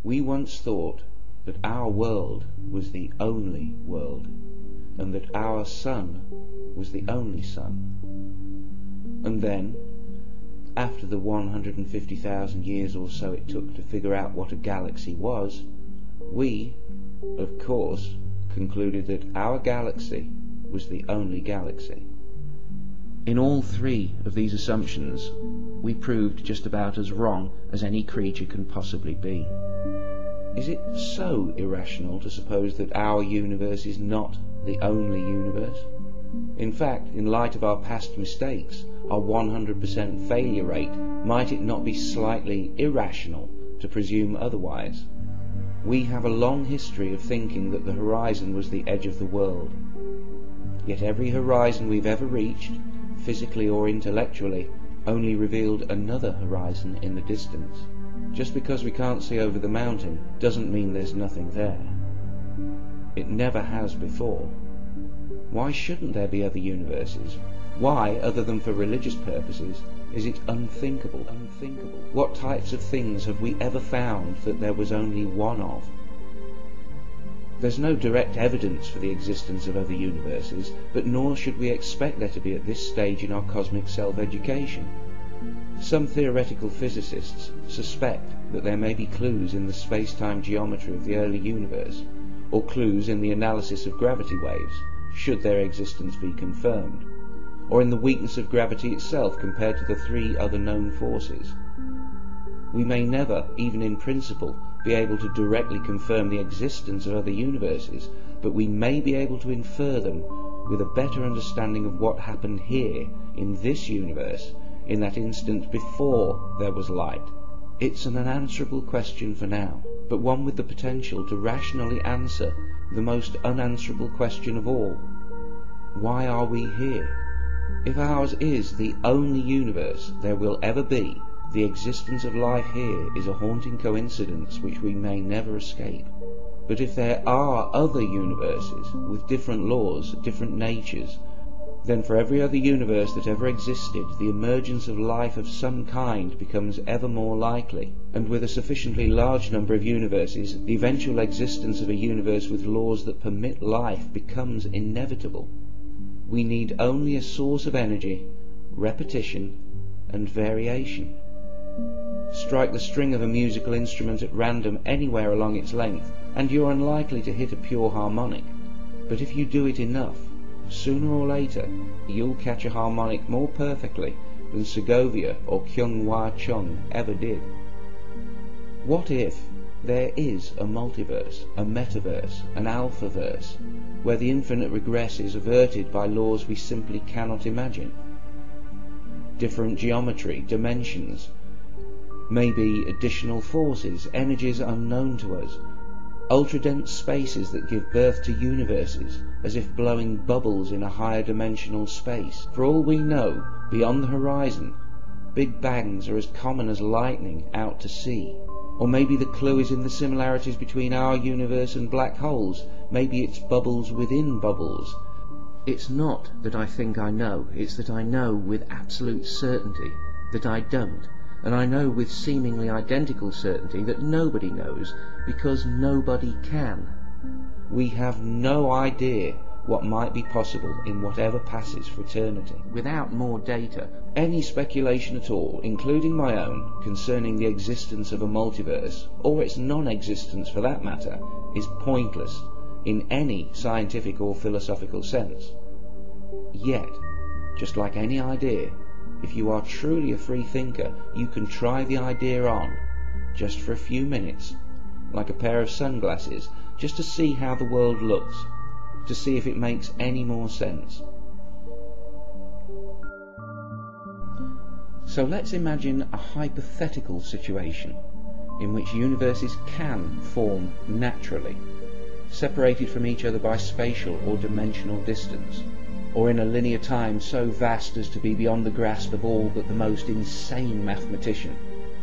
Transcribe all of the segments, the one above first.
We once thought that our world was the only world, and that our sun was the only sun. And then, after the 150,000 years or so it took to figure out what a galaxy was, we, of course, concluded that our galaxy was the only galaxy. In all three of these assumptions, we proved just about as wrong as any creature can possibly be. Is it so irrational to suppose that our universe is not the only universe? In fact, in light of our past mistakes, our 100% failure rate, might it not be slightly irrational to presume otherwise? We have a long history of thinking that the horizon was the edge of the world. Yet every horizon we've ever reached, physically or intellectually, only revealed another horizon in the distance. Just because we can't see over the mountain doesn't mean there's nothing there. It never has before. Why shouldn't there be other universes? Why, other than for religious purposes, is it unthinkable? What types of things have we ever found that there was only one of? There's no direct evidence for the existence of other universes, but nor should we expect there to be at this stage in our cosmic self-education. Some theoretical physicists suspect that there may be clues in the space-time geometry of the early universe, or clues in the analysis of gravity waves, should their existence be confirmed, or in the weakness of gravity itself compared to the three other known forces. We may never, even in principle, be able to directly confirm the existence of other universes, but we may be able to infer them with a better understanding of what happened here, in this universe, in that instant before there was light. It's an unanswerable question for now, but one with the potential to rationally answer the most unanswerable question of all. Why are we here? If ours is the only universe there will ever be, the existence of life here is a haunting coincidence which we may never escape. But if there are other universes with different laws, different natures, then for every other universe that ever existed, the emergence of life of some kind becomes ever more likely, and with a sufficiently large number of universes, the eventual existence of a universe with laws that permit life becomes inevitable. We need only a source of energy, repetition, and variation. Strike the string of a musical instrument at random anywhere along its length, and you're unlikely to hit a pure harmonic. But if you do it enough, sooner or later, you'll catch a harmonic more perfectly than Segovia or Kyung Wha Chung ever did. What if there is a multiverse, a metaverse, an alphaverse, where the infinite regress is averted by laws we simply cannot imagine? Different geometry, dimensions, maybe additional forces, energies unknown to us, ultra-dense spaces that give birth to universes, as if blowing bubbles in a higher dimensional space. For all we know, beyond the horizon, big bangs are as common as lightning out to sea. Or maybe the clue is in the similarities between our universe and black holes. Maybe it's bubbles within bubbles. It's not that I think I know, it's that I know with absolute certainty that I don't. And I know with seemingly identical certainty that nobody knows, because nobody can. We have no idea what might be possible in whatever passes for eternity. Without more data, any speculation at all, including my own, concerning the existence of a multiverse, or its non-existence for that matter, is pointless in any scientific or philosophical sense. Yet, just like any idea, if you are truly a free thinker, you can try the idea on, just for a few minutes, like a pair of sunglasses, just to see how the world looks, to see if it makes any more sense. So let's imagine a hypothetical situation in which universes can form naturally, separated from each other by spatial or dimensional distance, or in a linear time so vast as to be beyond the grasp of all but the most insane mathematician.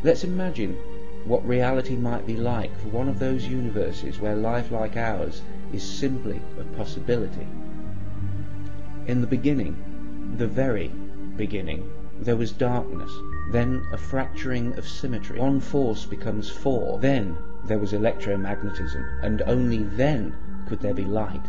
Let's imagine what reality might be like for one of those universes where life like ours is simply a possibility. In the beginning, the very beginning, there was darkness, then a fracturing of symmetry. One force becomes four, then there was electromagnetism, and only then could there be light,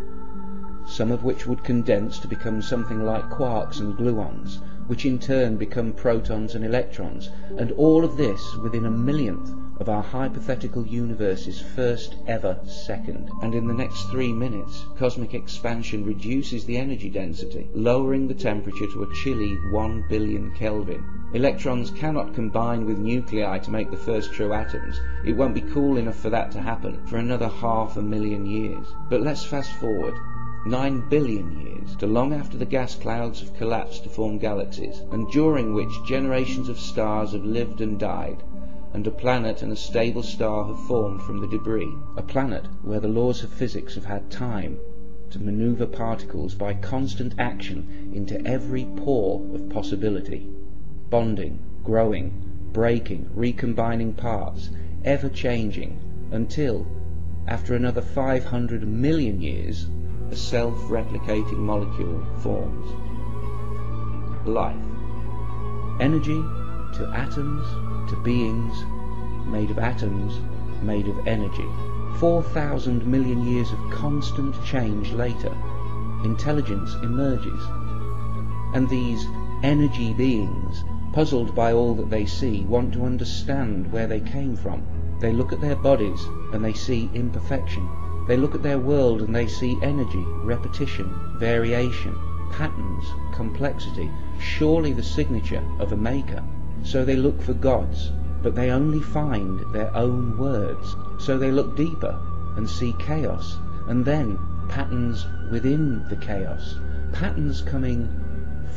some of which would condense to become something like quarks and gluons, which in turn become protons and electrons, and all of this within a millionth of our hypothetical universe's first ever second. And in the next 3 minutes, cosmic expansion reduces the energy density, lowering the temperature to a chilly 1 billion Kelvin. Electrons cannot combine with nuclei to make the first true atoms. It won't be cool enough for that to happen for another 500,000 years. But let's fast forward 9 billion years to long after the gas clouds have collapsed to form galaxies, and during which generations of stars have lived and died, and a planet and a stable star have formed from the debris. A planet where the laws of physics have had time to maneuver particles by constant action into every pore of possibility, bonding, growing, breaking, recombining parts, ever changing, until, after another 500 million years, a self-replicating molecule forms. Life. Energy to atoms to beings made of atoms made of energy. 4,000 million years of constant change later, intelligence emerges. And these energy beings, puzzled by all that they see, want to understand where they came from. They look at their bodies and they see imperfection. They look at their world and they see energy, repetition, variation, patterns, complexity, surely the signature of a maker. So they look for gods, but they only find their own words. So they look deeper and see chaos, and then patterns within the chaos, patterns coming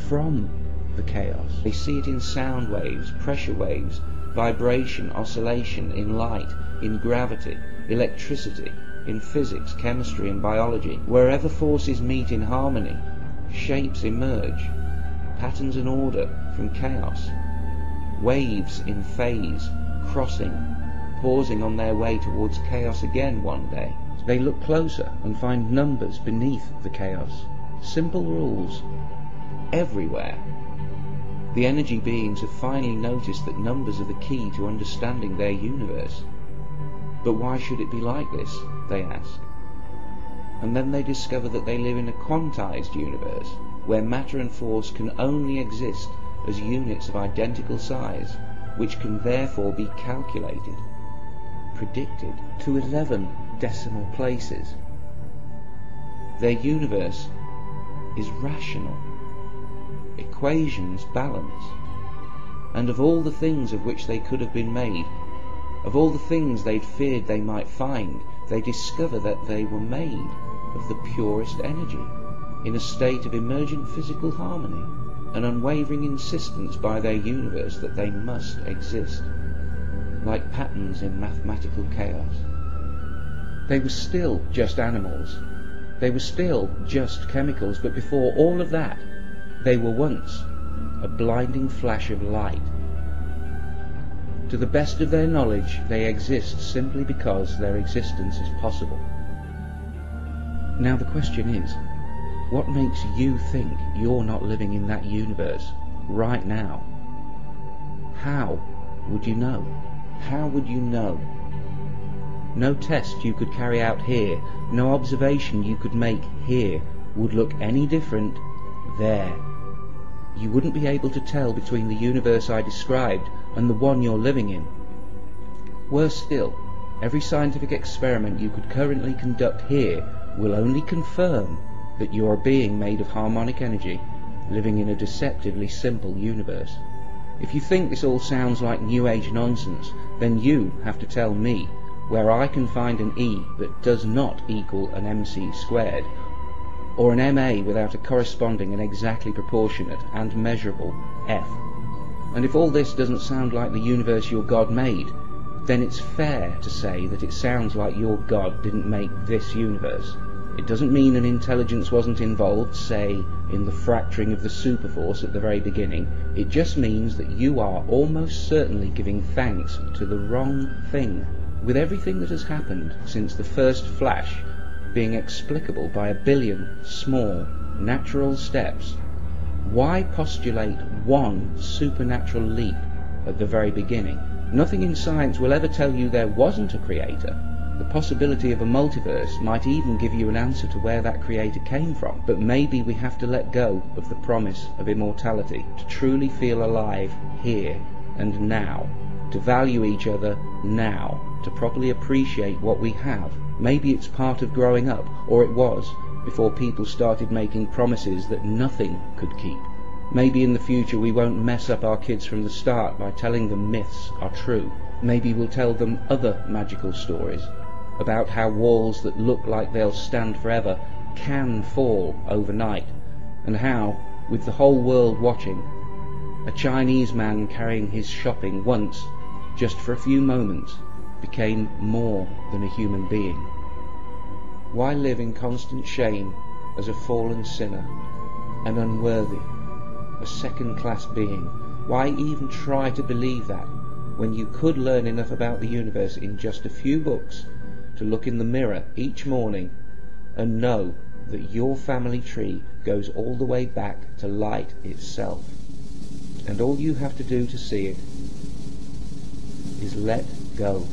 from the chaos. They see it in sound waves, pressure waves, vibration, oscillation, in light, in gravity, electricity, in physics, chemistry and biology. Wherever forces meet in harmony, shapes emerge, patterns and order from chaos. Waves in phase, crossing, pausing on their way towards chaos again one day. They look closer and find numbers beneath the chaos. Simple rules. Everywhere. The energy beings have finally noticed that numbers are the key to understanding their universe. But why should it be like this, they ask. And then they discover that they live in a quantized universe, where matter and force can only exist as units of identical size, which can therefore be calculated, predicted, to 11 decimal places. Their universe is rational. Equations balance. And of all the things of which they could have been made, of all the things they'd feared they might find, they discover that they were made of the purest energy, in a state of emergent physical harmony, an unwavering insistence by their universe that they must exist, like patterns in mathematical chaos. They were still just animals. They were still just chemicals, but before all of that, they were once a blinding flash of light. To the best of their knowledge, they exist simply because their existence is possible. Now the question is, what makes you think you're not living in that universe right now? How would you know? How would you know? No test you could carry out here, no observation you could make here would look any different there. You wouldn't be able to tell between the universe I described and the one you're living in. Worse still, every scientific experiment you could currently conduct here will only confirm that you are a being made of harmonic energy, living in a deceptively simple universe. If you think this all sounds like New Age nonsense, then you have to tell me where I can find an E that does not equal an MC squared, or an MA without a corresponding and exactly proportionate and measurable F. And if all this doesn't sound like the universe your God made, then it's fair to say that it sounds like your God didn't make this universe. It doesn't mean an intelligence wasn't involved, say, in the fracturing of the superforce at the very beginning. It just means that you are almost certainly giving thanks to the wrong thing. With everything that has happened since the first flash being explicable by 1 billion small, natural steps, why postulate one supernatural leap at the very beginning? Nothing in science will ever tell you there wasn't a creator. The possibility of a multiverse might even give you an answer to where that creator came from. But maybe we have to let go of the promise of immortality to truly feel alive here and now, to value each other now, to properly appreciate what we have. Maybe it's part of growing up, or it was, before people started making promises that nothing could keep. Maybe in the future we won't mess up our kids from the start by telling them myths are true. Maybe we'll tell them other magical stories about how walls that look like they'll stand forever can fall overnight, and how, with the whole world watching, a Chinese man carrying his shopping once, just for a few moments, became more than a human being. Why live in constant shame as a fallen sinner, an unworthy, a second-class being? Why even try to believe that, when you could learn enough about the universe in just a few books to look in the mirror each morning and know that your family tree goes all the way back to light itself, and all you have to do to see it is let go.